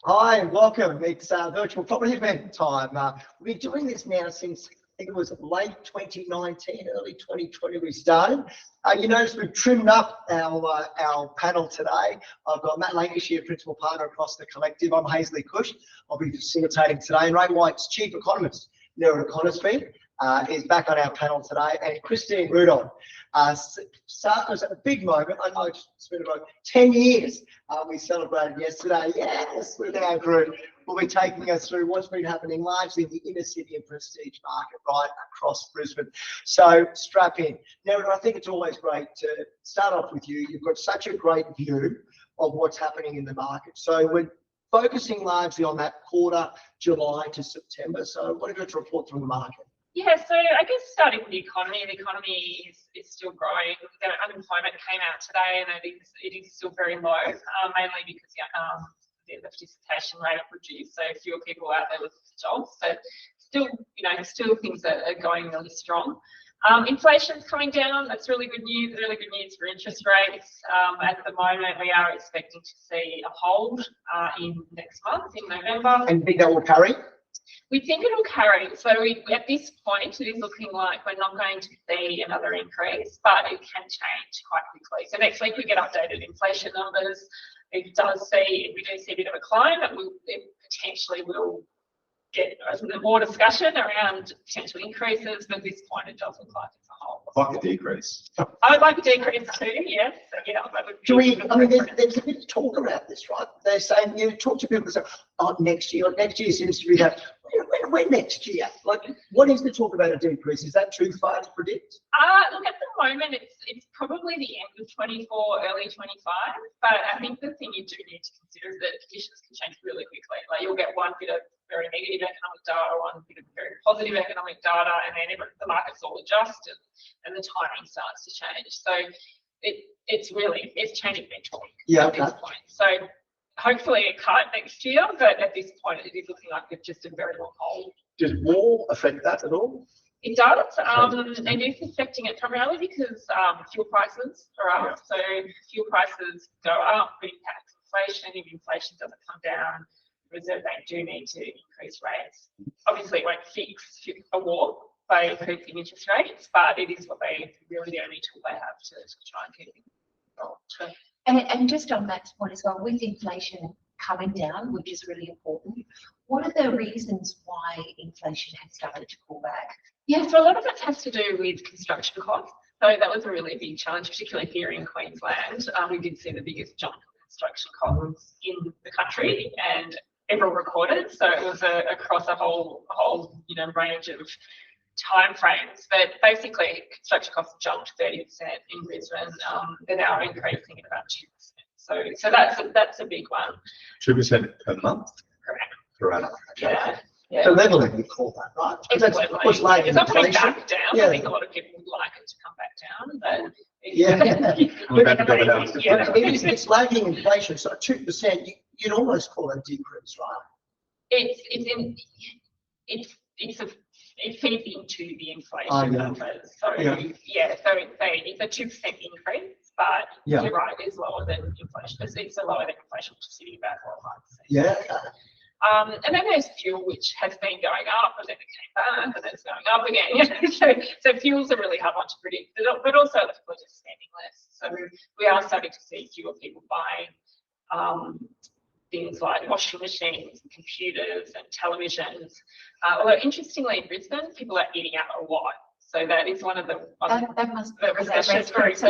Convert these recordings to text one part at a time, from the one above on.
Hi, welcome. It's virtual property event time. We've been doing this now since I think it was late 2019, early 2020 we started. You notice we've trimmed up our panel today. I've got Matt Langish here, Principal Partner across the collective. I'm Hazley Cush. I'll be facilitating today. And Ray White's Chief Economist, Nera Econosphere, is back on our panel today. And Christine Rudolph, was a big moment. I know it's been about 10 years. We celebrated yesterday. Yes, with our group. We'll be taking us through what's been happening largely in the inner city and prestige market right across Brisbane. So strap in. Now, I think it's always great to start off with you. You've got such a great view of what's happening in the market. So we're focusing largely on that quarter, July to September. So what have you got to report from the market? Yeah, so I guess starting with the economy is still growing. The unemployment came out today, and it is still very low, mainly because the participation rate reduced, so fewer people out there with jobs. But still things are going really strong. Inflation's coming down. That's really good news. Really good news for interest rates. At the moment, we are expecting to see a hold in next month, in November. And think that will carry? We think it will carry. So at this point, it is looking like we're not going to see another increase, but it can change quite quickly. So next week we get updated inflation numbers. We do see a bit of a climb, but it potentially will get more discussion around potential increases. But at this point, it does look like it's a hold. Like a decrease. I would like a decrease too, yes. Yeah, there's a bit of talk about this, right? They're saying, talk to people and say, next year seems to be that. When next year? Like, what is the talk about a decrease? Is that too far to predict? Look, at the moment, it's probably the end of 24, early 25. But I think the thing you do need to consider is that conditions can change really quickly. Like, you'll get one bit of very negative economic data, one bit of very positive economic data, and then the markets all adjust and the timing starts to change. So it's changing each week at this point. So hopefully it can't next year, but at this point it is looking like it's just a very long hold. Does war affect that at all? It does. It is affecting it primarily because fuel prices are up. Yeah. So fuel prices go up, it impacts inflation. If inflation doesn't come down, the Reserve Bank do need to increase rates. Obviously, it won't fix a war by increasing interest rates, but it is really the only tool they have to try and keep it controlled. And just on Matt's point as well, with inflation coming down, which is really important, what are the reasons why inflation has started to pull back? Yeah, so a lot of it has to do with construction costs. So that was a really big challenge, particularly here in Queensland. We did see the biggest jump in construction costs in the country and ever recorded. So it was across a whole range of time frames, but basically construction costs jumped 30% in Brisbane. They're now increasing at about 2%. So that's a big one. 2% per month? Correct. Per annum. Yeah. The leveling, we call that, right? It's not coming back down. Yeah. I think a lot of people would like it to come back down, but it's lagging inflation. So 2%, you'd almost call it a decrease, right? It feeds into the inflation numbers. So it's a 2% increase, but you're right, it's lower than inflation. It's lower than inflation, which is sitting about 4.5%. Yeah. And then there's fuel, which has been going up, and then it came back, and then it's going up again. So fuel's a really hard one to predict, but also people are just spending less. So we are starting to see fewer people buying things like washing machines, computers, and televisions. Although interestingly, in Brisbane, people are eating out a lot. So that is one of the that must be recession's very so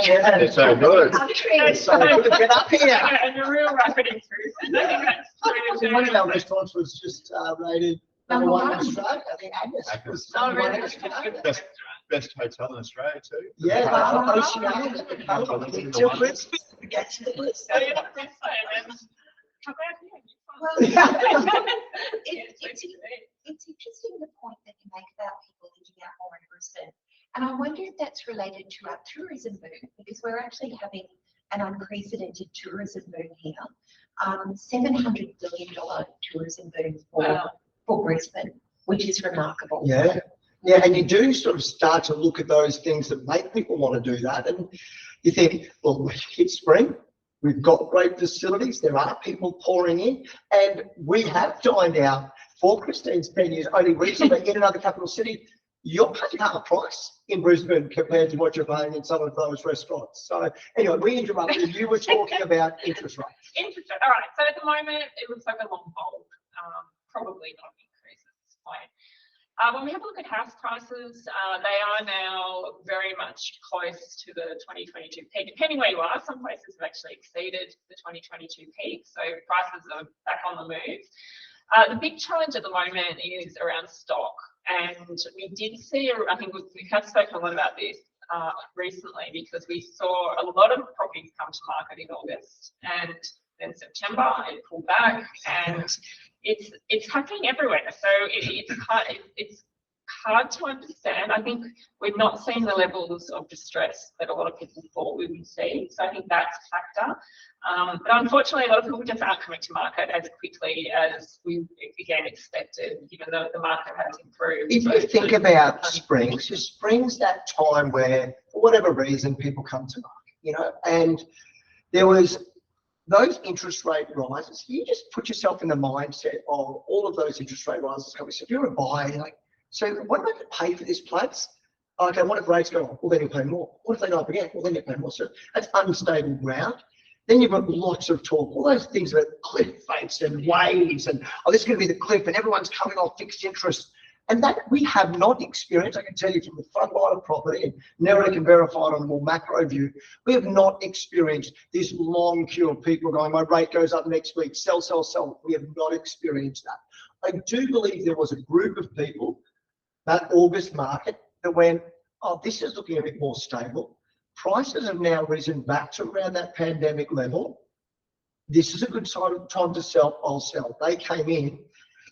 good. Get up here. And a real rapid improvement. One of our restaurants was just rated number one in Australia. I think Agnes was number one in Australia. Best hotel in Australia too. Yeah, Oceania. Till Brisbane. Get to Brisbane. It's interesting the point that you make about people eating out more in Brisbane. And I wonder if that's related to our tourism boom, because we're actually having an unprecedented tourism boom here. $700 billion tourism boom for Brisbane, which is remarkable. Yeah, and you do sort of start to look at those things that make people want to do that. And you think, well, we hit spring, We've got great facilities. There are people pouring in, and we have dined out for Christine's venues only recently in another capital city. You're paying half price in Brisbane compared to what you're paying in some of those restaurants. So anyway, we interrupted. You were talking about interest rates. Interest rate. All right. So at the moment, it looks like a long hold. Probably not an increase at this point. When we have a look at house prices, they are now very much close to the 2022 peak. Depending where you are, some places have actually exceeded the 2022 peak, so prices are back on the move. The big challenge at the moment is around stock, and we did see, I think we have spoken a lot about this recently, because we saw a lot of properties come to market in August, and then September it pulled back, and it's happening everywhere. So it's hard to understand. I think we've not seen the levels of distress that a lot of people thought we would see. So I think that's a factor. But unfortunately, a lot of people just aren't coming to market as quickly as we again expected, even though the market has improved. If you think about spring's that time where, for whatever reason, people come to market, and there was those interest rate rises. You just put yourself in the mindset of all of those interest rate rises coming. So if you're a buyer, you're like, so what am I going to pay for this place? Okay, what if rates go up? Well, then you pay more. What if they go up again? Well, then you pay more. So that's unstable ground. Then you've got lots of talk, all those things about cliff face and waves, and this is going to be the cliff, and everyone's coming off fixed interest. And that we have not experienced. I can tell you from the front line of property, and Nerida can verify on a more macro view, we have not experienced this long queue of people going, my rate goes up next week, sell, sell, sell. We have not experienced that. I do believe there was a group of people, that August market, that went, oh, this is looking a bit more stable. Prices have now risen back to around that pandemic level. This is a good time to sell, I'll sell. They came in.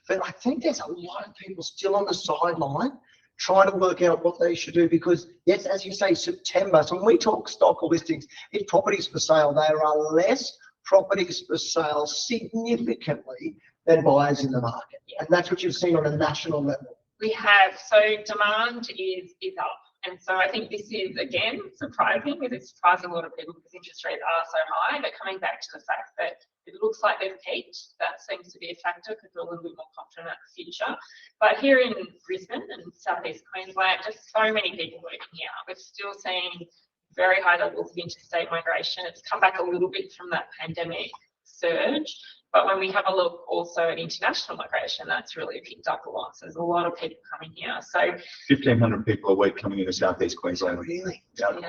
But I think there's a lot of people still on the sideline trying to work out what they should do, because, yes, as you say, September. So when we talk stock or listings, it's properties for sale. There are less properties for sale significantly than buyers in the market. And that's what you've seen on a national level. We have. So demand is up. And so I think this is, again, surprising, because it's surprising a lot of people because interest rates are so high. But coming back to the fact that it looks like they've peaked, that seems to be a factor because we're a little bit more confident about the future. But here in Brisbane and southeast Queensland, just so many people working here. We're still seeing very high levels of interstate migration. It's come back a little bit from that pandemic surge. But when we have a look also at international migration, that's really picked up a lot. So there's a lot of people coming here. So 1,500 people a week coming into southeast Queensland. Really?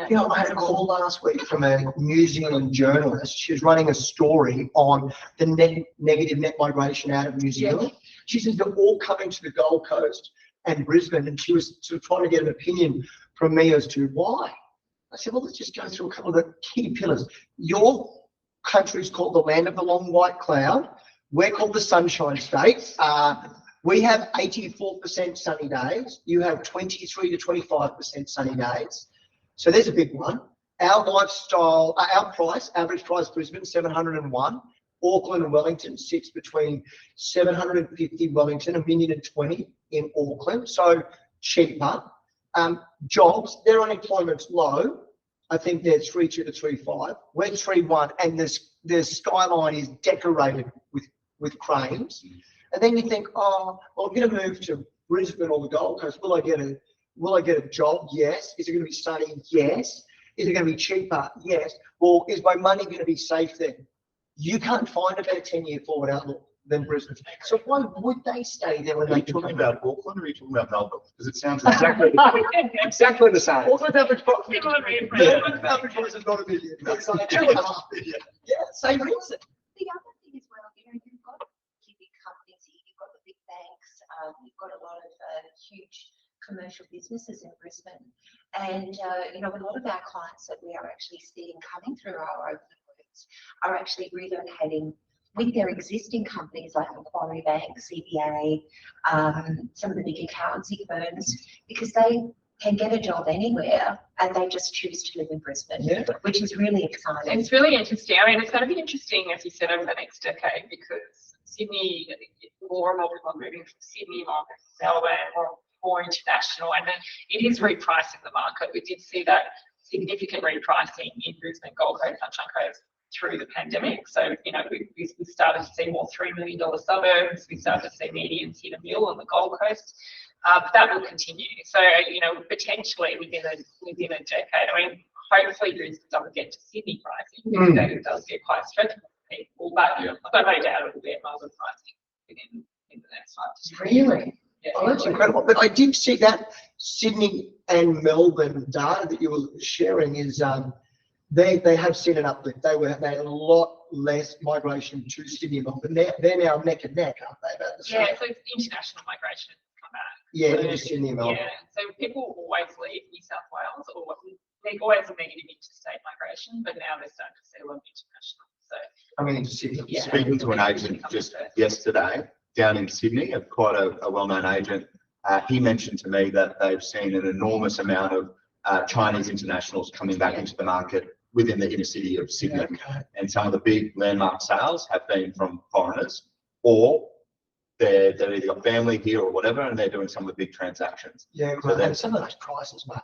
yeah. I had a call last week from a New Zealand journalist. She was running a story on the negative net migration out of New Zealand. Yeah. She says they're all coming to the Gold Coast and Brisbane, and she was sort of trying to get an opinion from me as to why. I said, well, let's just go through a couple of the key pillars. Your country's called the land of the long white cloud. We're called the Sunshine State. We have 84% sunny days. You have 23 to 25% sunny days. So there's a big one. Our lifestyle, our price, average price Brisbane, 701. Auckland and Wellington sits between 750 Wellington, 1,020,000 in Auckland. So cheaper. Jobs, their unemployment's low. I think they're 3.2 to 3.5. We're 3.1, and the skyline is decorated with cranes. And then you think, oh, well, I'm going to move to Brisbane or the Gold Coast. Will I get a job? Yes. Is it going to be sunny? Yes. Is it going to be cheaper? Yes. Well, is my money going to be safe then? You can't find a better 10-year forward outlook than Brisbane. So why would they stay there when Are they you talking about Auckland or are you talking about Melbourne? Because it sounds exactly the same. Auckland's average price is not $1 million. It's like 2.5 million. Yeah, same reason. The other thing as well, you've got big companies here, you've got the big banks, you've got a lot of huge commercial businesses in Brisbane. And, a lot of our clients that we are actually seeing coming through our open works are actually relocating with their existing companies like Macquarie Bank, CBA, some of the big accountancy firms, because they can get a job anywhere and they just choose to live in Brisbane, which is really exciting. It's really interesting. I mean, it's going to be interesting, as you said, over the next decade, because Sydney, more and more people are moving from Sydney or Melbourne, more international, and then it is repricing the market. We did see that significant repricing in Brisbane, Gold Coast, Sunshine Coast through the pandemic. So, you know, we started to see more $3 million suburbs. We started to see medians hit $1 million on the Gold Coast. That will continue. So, you know, potentially within a decade, I mean, hopefully Brisbane doesn't get to Sydney pricing, because it does get quite stressful for people, but I've got no doubt it will be at Melbourne pricing within the next 5 to 10 years. Really? Yeah. Oh, that's incredible. But I did see that Sydney and Melbourne data that you were sharing is they have seen an uplift. They had a lot less migration to Sydney and Melbourne. They're now neck and neck, aren't they? About the same? Yeah, so it's international migration has come back. Yeah, So, into Sydney and Melbourne. yeah, so people always leave New South Wales, or there's always a negative interstate migration, but now they're starting to see a lot of international. So I mean, into Sydney. Yeah. Speaking to an agent just yesterday down in Sydney, quite a well-known agent, he mentioned to me that they've seen an enormous amount of Chinese internationals coming back into the market within the inner city of Sydney. Okay. And some of the big landmark sales have been from foreigners, or they've either got family here or whatever, and they're doing some of the big transactions. Yeah, So and that's some of those prices, mate.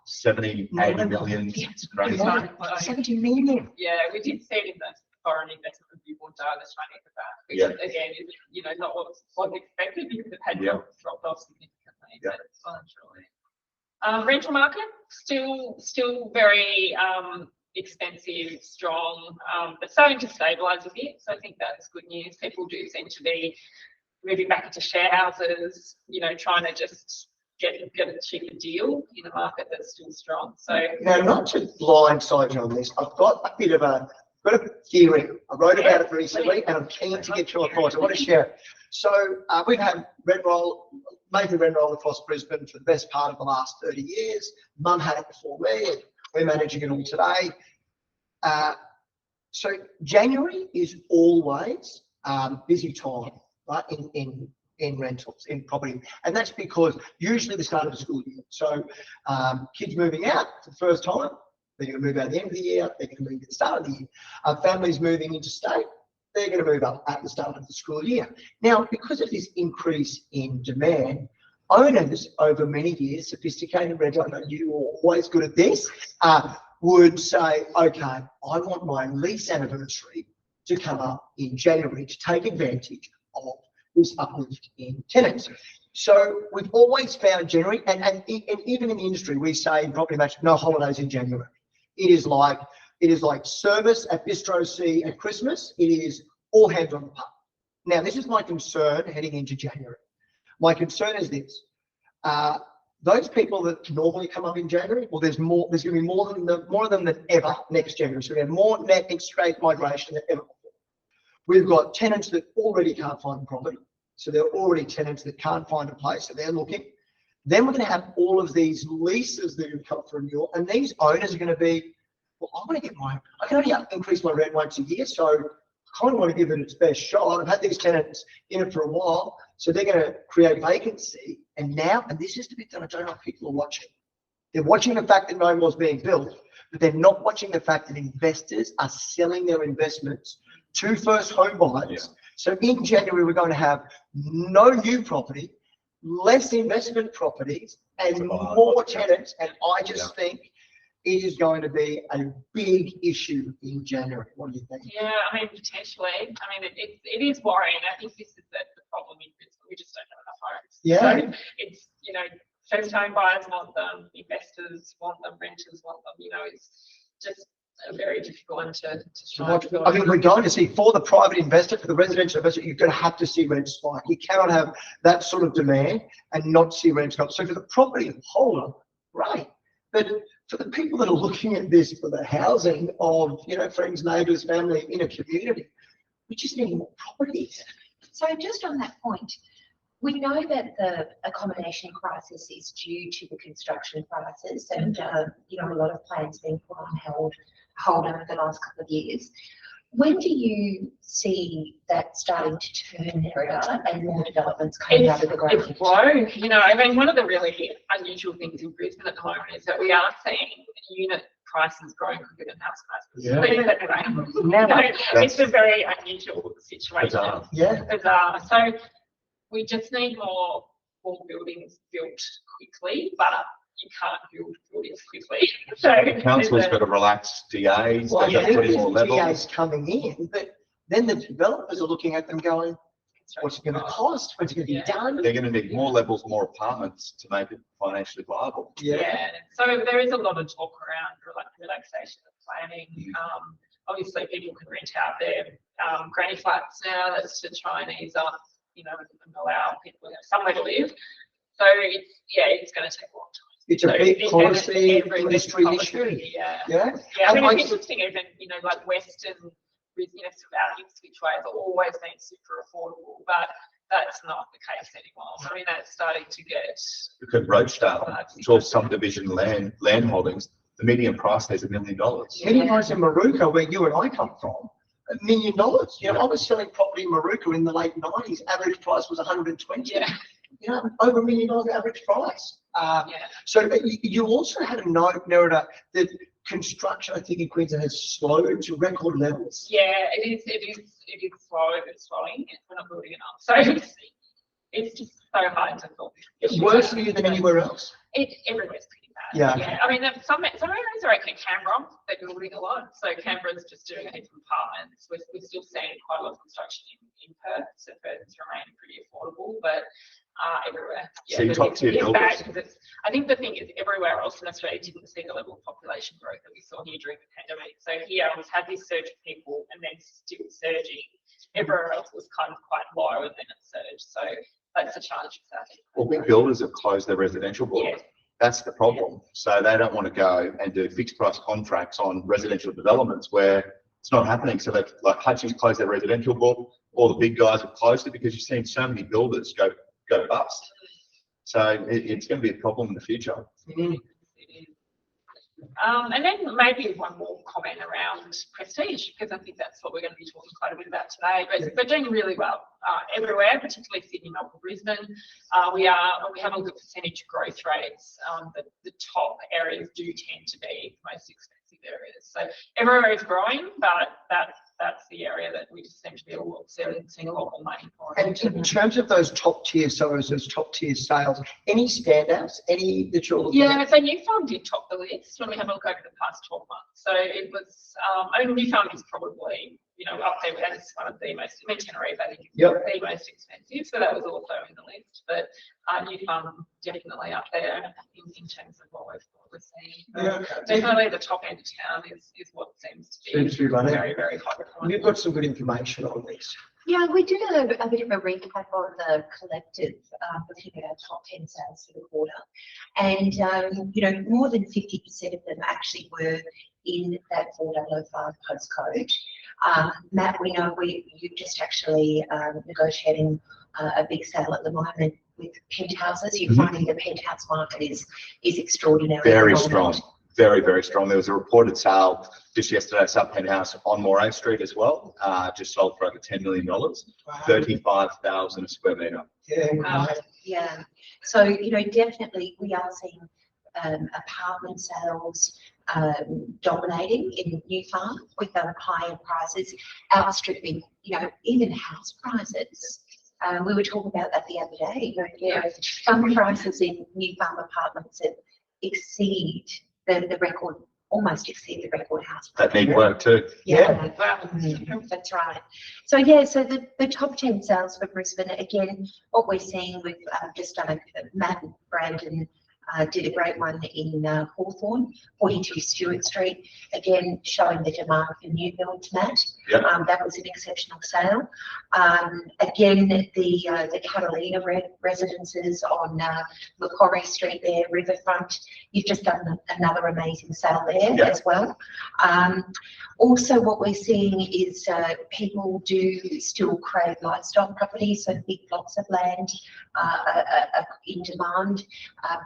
70, 80 million. It's crazy. Yeah. 70 million. yeah, we did see it in the foreign investment review board data, the Chinese are back, which Yeah. again is, you know, not what was expected because it had Yeah. dropped off significantly. Yeah. But it's fine, surely. Rental market still very expensive, strong, but starting to stabilise a bit. So I think that's good news. People do seem to be moving back into share houses, you know, trying to just get a cheaper deal in a market that's still strong. So Now, not to blindside you on this, I've got a bit of a theory. I wrote about it recently, and I'm keen to get your thoughts. I want to share it. So we've had major rent roll across Brisbane for the best part of the last 30 years. Mum had it before me, and we're managing it all today. So January is always busy time, right, in rentals, in property. And that's because usually the start of the school year. So kids moving out for the first time, they're going to move out at the end of the year, they're going to move at the start of the year. Families moving interstate, they're going to move up at the start of the school year. Now, because of this increase in demand, owners over many years, sophisticated renters, I know you are always good at this, would say, okay, I want my lease anniversary to come up in January to take advantage of this uplift in tenants. So we've always found January, and even in the industry, we say in property management, no holidays in January. It is like service at Bistro C at Christmas. It is all hands on the pump. Now, this is my concern heading into January. My concern is this. Those people that normally come up in January, well, there's going to be more than ever next January. So we have more net interstate migration than ever before. We've got tenants that already can't find a property. So they're already tenants that can't find a place, so they're looking. Then we're going to have all of these leases that have come for renewal, and these owners are going to be, well, I can only increase my rent once a year, so I kind of want to give it its best shot. I've had these tenants in it for a while, so they're going to create vacancy. And this is the bit that I don't know if people are watching. They're watching the fact that no more's being built, but they're not watching the fact that investors are selling their investments to first home buyers. Yeah. So in January, we're going to have no new property, less investment properties, and more tenants. And I just think it is going to be a big issue in January. What do you think? Yeah, I mean, potentially. I mean, it is worrying. I think this is the problem. We just don't have enough homes. Yeah. So it's, you know, first home buyers want them, investors want them, renters want them. You know, it's just a very difficult one to try. I think we're going to see, for the private investor, for the residential investor, you're going to have to see rents spike. You cannot have that sort of demand and not see rents go up. So for the property holder, right. But for the people that are looking at this for the housing of, you know, friends, neighbours, family in a community, we just need more properties. So just on that point, we know that the accommodation crisis is due to the construction prices, and you know, a lot of plans being put on hold over the last couple of years. When do you see that starting to turn there and more developments coming out of the ground? It's grown. You know, I mean, one of the really unusual things in Brisbane at the moment is that we are seeing unit prices growing quicker than house prices. Yeah. It's a very unusual situation. Bizarre. Yeah. Bizarre. So we just need more buildings built quickly, but you can't build buildings quickly. So The council's got to relax DAs, Well, they've got to put in more the levels. DA's coming in, but then the developers are looking at them going, what's it going to cost? When's it going to be done? They're going to need more levels, more apartments to make it financially viable. Yeah. So there is a lot of talk around relaxation of planning. Obviously, people can rent out their granny flats now. That's to try and ease up, and allow people to have somewhere to live. So it's going to take a long time. It's a big policy industry issue. Yeah. Yeah. Yeah. I mean, it's interesting, even like Western, sort of out Ipswich-ways have always been super affordable, but that's not the case anymore. I mean, that's starting to get. Look at Rochedale, it's all subdivision land holdings. The median price there is $1 million. Median price in Maruka, where you and I come from, $1 million. I was selling property in Maruka in the late 90s. Average price was 120. Yeah. Over $1 million average price. So you also had a note, Nerida, that construction, I think, in Queensland has slowed to record levels. Yeah, it is slow. It's slowing. We're not building enough. So it's just so hard to fill. It's worse for you than anywhere else. Everywhere's pretty bad. Yeah. I mean, some areas are okay. Canberra, they're building a lot. So Canberra's just doing a heap of apartments. We're still seeing quite a lot of construction in Perth. So Perth is remaining pretty affordable, but everywhere. So top tier builders. I think the thing is, everywhere else in Australia didn't see the level of population growth that we saw here during the pandemic. So here we've had this surge of people and then still surging. Everywhere else was kind of quite low and then it surged. So that's the challenge of that. Well, big builders have closed their residential book. Yeah. That's the problem. So they don't want to go and do fixed price contracts on residential developments where it's not happening. So they've, like Hutchins closed their residential book. All the big guys have closed it because you've seen so many builders go bust. So it's going to be a problem in the future. And then maybe one more comment around prestige, because I think that's what we're going to be talking quite a bit about today. But we're doing really well everywhere, particularly Sydney, Melbourne, Brisbane. We have a good percentage growth rates. The top areas do tend to be the most expensive areas. So everywhere is growing, but that's the area that we just seem to be seeing a lot more money for. And in terms of those top tier sales, any standouts, any that you're looking at? So New Farm did top the list when we have a look over the past 12 months. So it was, New Farm is probably, up there as one of the most, Tenerife, I think, is the most expensive. So that was also in the list. But New Farm definitely up there in terms of what we're seeing. Definitely the top end of town is what seems to be very, very hot. You've got some good information on this. Yeah, we did a bit of a recap on the collective, looking at our top 10 sales for the quarter. And, more than 50% of them actually were in that 4005 postcode. Matt, we know you're just actually negotiating a big sale at the moment with penthouses. You're finding the penthouse market is extraordinary. Very strong. Very, very strong. There was a reported sale just yesterday, sub penthouse on Moray Street as well. Just sold for over $10 million, 35,000 a square metre. Yeah. So, definitely we are seeing apartment sales dominating in New Farm with higher prices, outstripping, even house prices. We were talking about that the other day. Some prices in New Farm apartments that almost exceed the record house price. That need work too. Yeah. That's right. So so the top 10 sales for Brisbane, again, what we're seeing, we've just done Matt and Brandon did a great one in Hawthorn, 42 Stewart Street, again showing the demand for new builds, Matt. That was an exceptional sale. Again, the Catalina residences on Macquarie Street there, Riverfront, you've just done another amazing sale there as well. Also, what we're seeing is people do still crave lifestyle properties, so big blocks of land are in demand.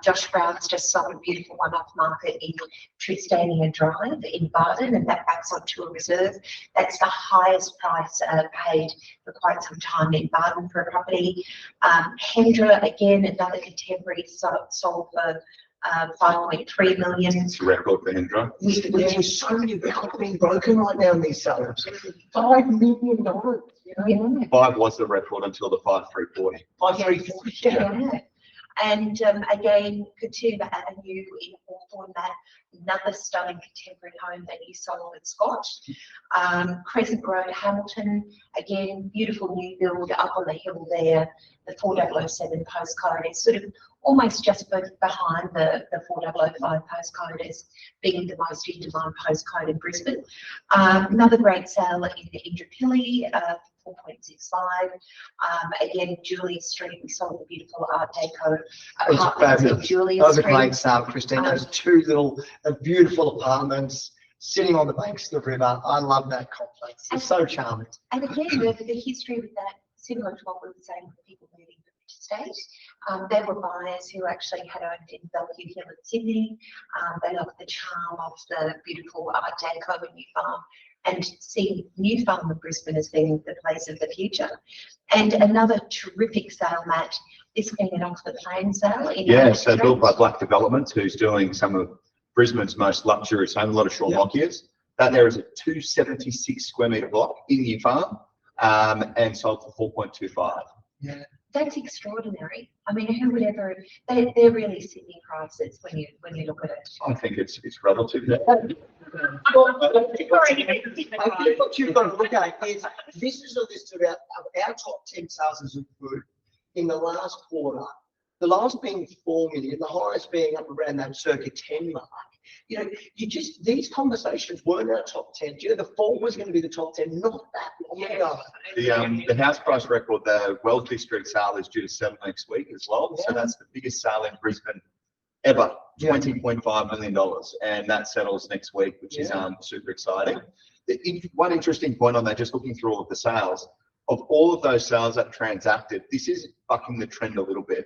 Josh Brown's just sold a beautiful one off market in Tristania Drive in Bardon, and that backs onto a reserve. That's the highest price paid for quite some time in Bardon for a property. Hendra, again, another contemporary sold for 5.3 million. It's a record for Hendra. There's so many records being broken right now in these sales. $5 million. 5 was the record until the 5,340. 5,340. And again, Katoomba Avenue in Hawthorne, that another stunning contemporary home that you sold at Scott. Crescent Road, Hamilton, again, beautiful new build up on the hill there. The 4007 postcode is sort of almost just behind the 4005 postcode as being the most in-demand postcode in Brisbane. Another great sale in Indooroopilly, 4.65. Again, Julia Street, we sold the beautiful Art Deco apartments in Julia That was a Street. great sale, Christine. Those two little beautiful apartments sitting on the banks of the river. I love that complex. It's so charming. And again, the history with that, similar to what we were saying with people moving from interstate, they were buyers who actually had owned in Bellevue Hill in Sydney. They loved the charm of the beautiful Art Deco and New Farm, and see New Farm in Brisbane as being the place of the future. And another terrific sale, Matt, this weekend off the plane sale. In so built by Black Developments, who's doing some of Brisbane's most luxurious homes, a lot of short lockiers. That there is a 276 square metre block in New Farm, and sold for 4.25. Yeah. That's extraordinary. I mean, who would ever? They're really Sydney prices when you look at it. I think it's relative. I think what you've got to look at is this is a list of our top 10 sales of food in the last quarter. The last being 4 million, the highest being up around that circa 10 mark. You know, these conversations weren't our top 10. You know, the fall was going to be the top 10, not that long ago. The house price record, the Wellesley Street sale is due to sell next week as well. So that's the biggest sale in Brisbane ever, $20.5 million. And that settles next week, which is super exciting. One interesting point on that, just looking through all of the sales, of all of those sales that transacted, this is bucking the trend a little bit.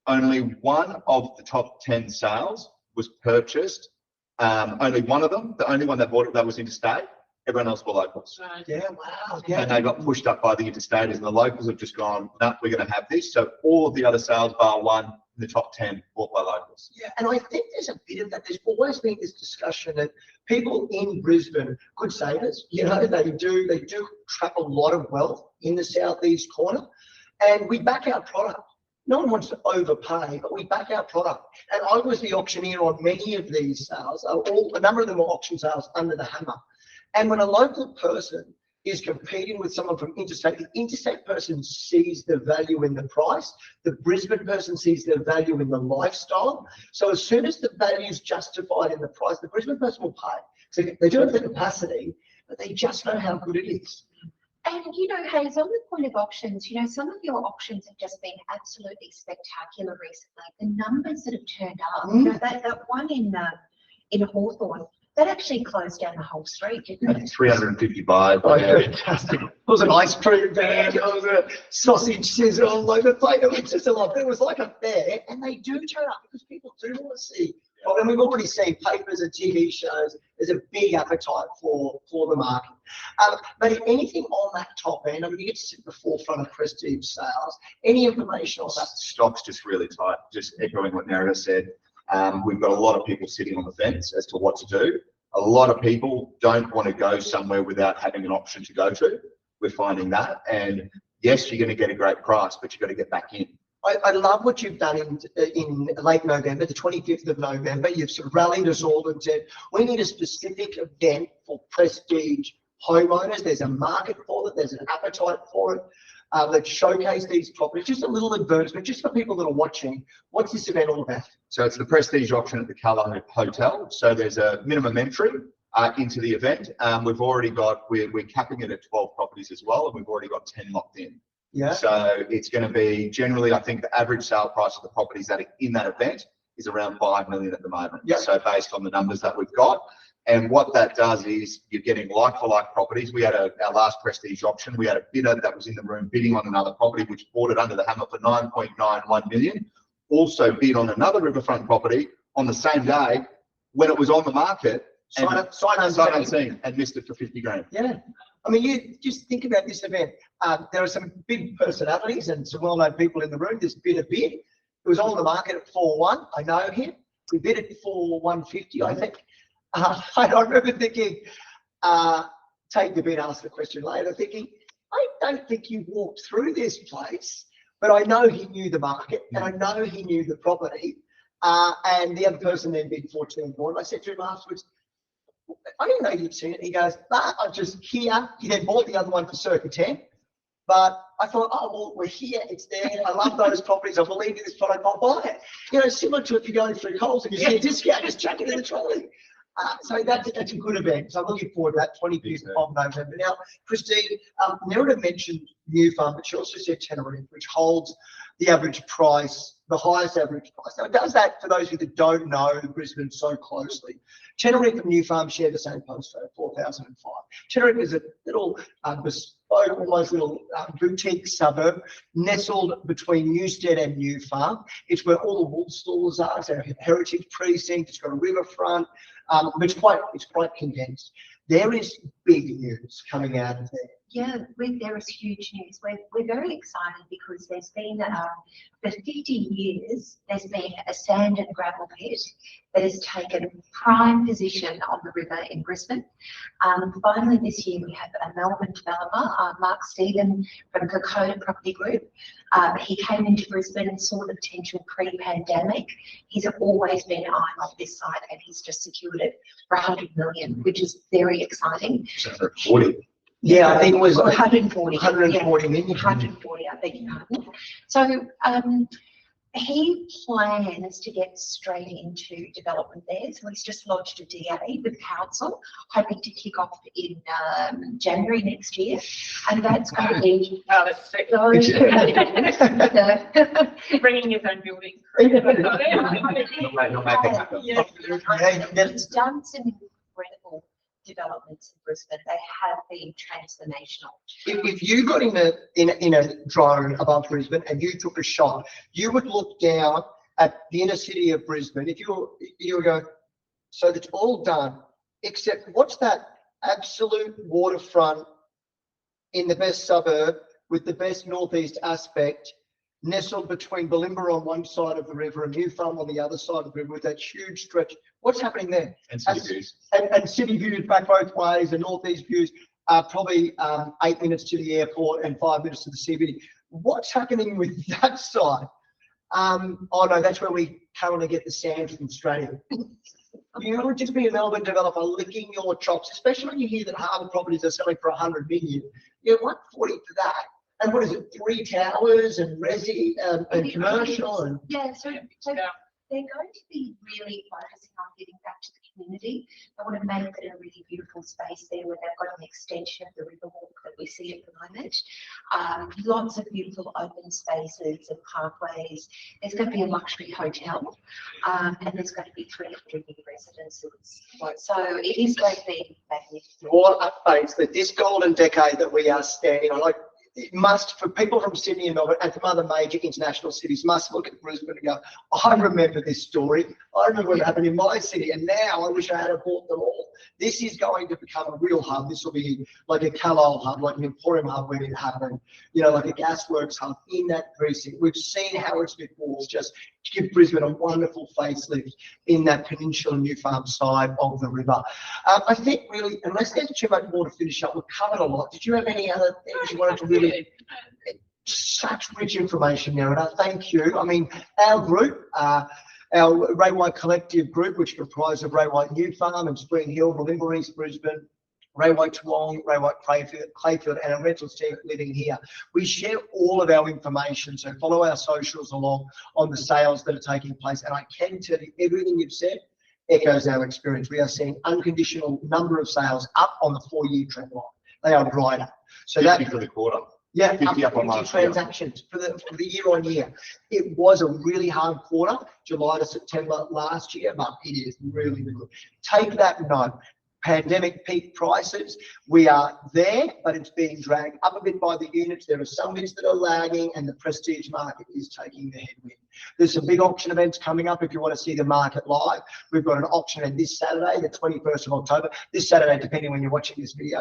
Only one of the top 10 sales was purchased. Only one of them, the only one that bought it that was interstate. Everyone else were locals. Yeah, wow. Yeah. And they got pushed up by the interstaters, and the locals have just gone, no, we're going to have this. So all of the other sales, bar one, in the top 10, bought by locals. Yeah, and I think there's a bit of that. There's always been this discussion that people in Brisbane, good savers, you know, they do trap a lot of wealth in the southeast corner, and we back our product. No one wants to overpay, but we back our product. And I was the auctioneer on many of these sales. A number of them were auction sales under the hammer. And when a local person is competing with someone from interstate, the interstate person sees the value in the price. The Brisbane person sees the value in the lifestyle. So as soon as the value is justified in the price, the Brisbane person will pay. So they do have the capacity, but they just know how good it is. And, you know, Hayes, on the point of auctions, you know, some of your auctions have just been absolutely spectacular recently. The numbers that have turned up, you know, that one in Hawthorne, that actually closed down the whole street, didn't it? 350 buys. Oh, fantastic. It was an ice cream van, it was a sausage sizzle, like the plate, it was just a lot. It was like a fair, and they do turn up because people do want to see. Well, and we've already seen papers and TV shows. There's a big appetite for the market. But anything on that top end, I mean, you get to sit at the forefront of prestige sales. Any information on that? Stock's just really tight. Just echoing what Nerida said. We've got a lot of people sitting on the fence as to what to do. A lot of people don't want to go somewhere without having an option to go to. We're finding that. And yes, you're going to get a great price, but you've got to get back in. I love what you've done in late November, the 25th of November. You've sort of rallied us all and said, we need a specific event for prestige homeowners. There's a market for it. There's an appetite for it. Let's showcase these properties. Just a little advertisement, just for people that are watching. What's this event all about? So it's the prestige auction at the Calla Hotel. So there's a minimum entry into the event. We've already got, we're capping it at 12 properties as well, and we've already got 10 locked in. Yeah. So it's going to be generally, I think the average sale price of the properties that are in that event is around 5 million at the moment. Yeah. So based on the numbers that we've got. And what that does is you're getting like-for-like properties. We had our last prestige auction. We had a bidder that was in the room bidding on another property, which bought it under the hammer for 9.91 million. Also bid on another riverfront property on the same day when it was on the market. Sight unseen, and missed it for 50 grand. Yeah. I mean, you just think about this event. There are some big personalities and some well-known people in the room. This bid a bid. It was on the market at 4.1. I know him. We bid it for 150, I think. I remember thinking, take the bid, ask the question later, thinking, I don't think you walked through this place but I know he knew the market and I know he knew the property. And the other person then bid 14 more. And I said to him afterwards, I didn't know you'd seen it. He goes, nah, I'm just here. He then bought the other one for circa 10. But I thought, oh, well, we're here. It's there. I love those properties. I believe in this product. I'll buy it. You know, similar to if you're going through Coles and you see a discount, just chuck it in the trolley. So that's a good event. So I'm looking forward to that 25th of November. Now, Christine, Nerida mentioned New Farm, but she also said Tenerife, which holds the average price, the highest average price. Now, it does that for those of you that don't know Brisbane so closely. Tenerife and New Farm share the same postcode, 4005. Tenerife is a little bespoke, almost little boutique suburb nestled between Newstead and New Farm. It's where all the wool stores are. It's a heritage precinct. It's got a riverfront. But it's quite condensed. There is big news coming out of there. Yeah, there is huge news. We're very excited because there's been, for 50 years, there's been a sand and gravel pit that has taken prime position on the river in Brisbane. Finally, this year, we have a Melbourne developer, Mark Stephen from Kokoda Property Group. He came into Brisbane and saw the potential pre-pandemic. He's always been eyeing on this site and he's just secured it for 100 million, which is very exciting. 40. Yeah, I think it was 140. 140 million. 140, I beg your pardon. So he plans to get straight into development there. So he's just lodged a DA with council, hoping to kick off in January next year. And that's going to be bringing his own building. He's done some incredible developments in Brisbane. They have been transformational. If you got in a drone above Brisbane and you took a shot, you would look down at the inner city of Brisbane. If you would go, so that's all done, except what's that absolute waterfront in the best suburb with the best northeast aspect, nestled between Bulimba on one side of the river and New Farm on the other side of the river with that huge stretch. What's happening there? And city views. And city views back both ways, and northeast views are probably 8 minutes to the airport and 5 minutes to the CBD. What's happening with that side? Oh no, that's where we currently get the sand from Australia. You would just be a Melbourne developer licking your chops, especially when you hear that Harbour properties are selling for 100 million. You know, 140 for that. And what is it, 3 towers and resi and commercial? And yeah, so they're going to be really focusing on getting back to the community. They want to make it a really beautiful space there where they've got an extension of the Riverwalk that we see at the moment. Lots of beautiful open spaces and parkways. There's going to be a luxury hotel and there's going to be 300 new residences. So it is going to be magnificent. what a face that this golden decade that we are standing on, like, it must, for people from Sydney and Melbourne and from other major international cities, must look at Brisbane and go, I remember this story. I remember what happened in my city, and now I wish I had bought them all. This is going to become a real hub. This will be like a Carlisle hub, like an Emporium hub where it happened, you know, like a Gasworks hub in that precinct. We've seen Harrods before, just give Brisbane a wonderful facelift in that peninsula New Farm side of the river. I think really, unless there's too much more to finish up, we've covered a lot. Did you have any other things you wanted to really? Such rich information, Nerida. Thank you. I mean, our group, our Ray White Collective group, which comprises of Ray White New Farm and Spring Hill, Bulimba East Brisbane, Ray White Toowong, Ray White Clayfield, and a rentals team living here. We share all of our information, so follow our socials along on the sales that are taking place. And I can tell you, everything you've said echoes our experience. We are seeing unconditional number of sales up on the 4-year trend line. They are right up. So that for the quarter. Yeah, 50 up on 50 last year. transactions for the year on year. It was a really hard quarter, July to September last year, but it is really, really good. Take that note. Pandemic peak prices, we are there, but it's being dragged up a bit by the units. There are some bits that are lagging, and the prestige market is taking the headwind. There's some big auction events coming up if you want to see the market live. We've got an auction event this Saturday, the 21st of October. This Saturday, depending when you're watching this video.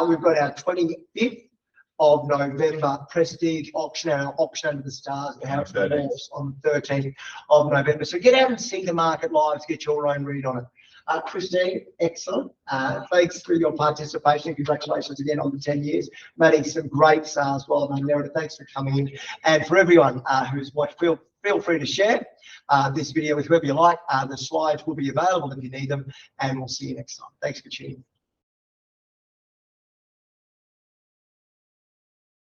We've got our 25th of November prestige auction, our auction under the stars at the House on the 13th of November. So get out and see the market live to get your own read on it. Christine, excellent. Thanks for your participation. Congratulations again on the 10 years. Maddie, some great sales. Well done, Meredith. Thanks for coming in. And for everyone who's watched, feel free to share this video with whoever you like. The slides will be available if you need them, and we'll see you next time. Thanks for tuning in.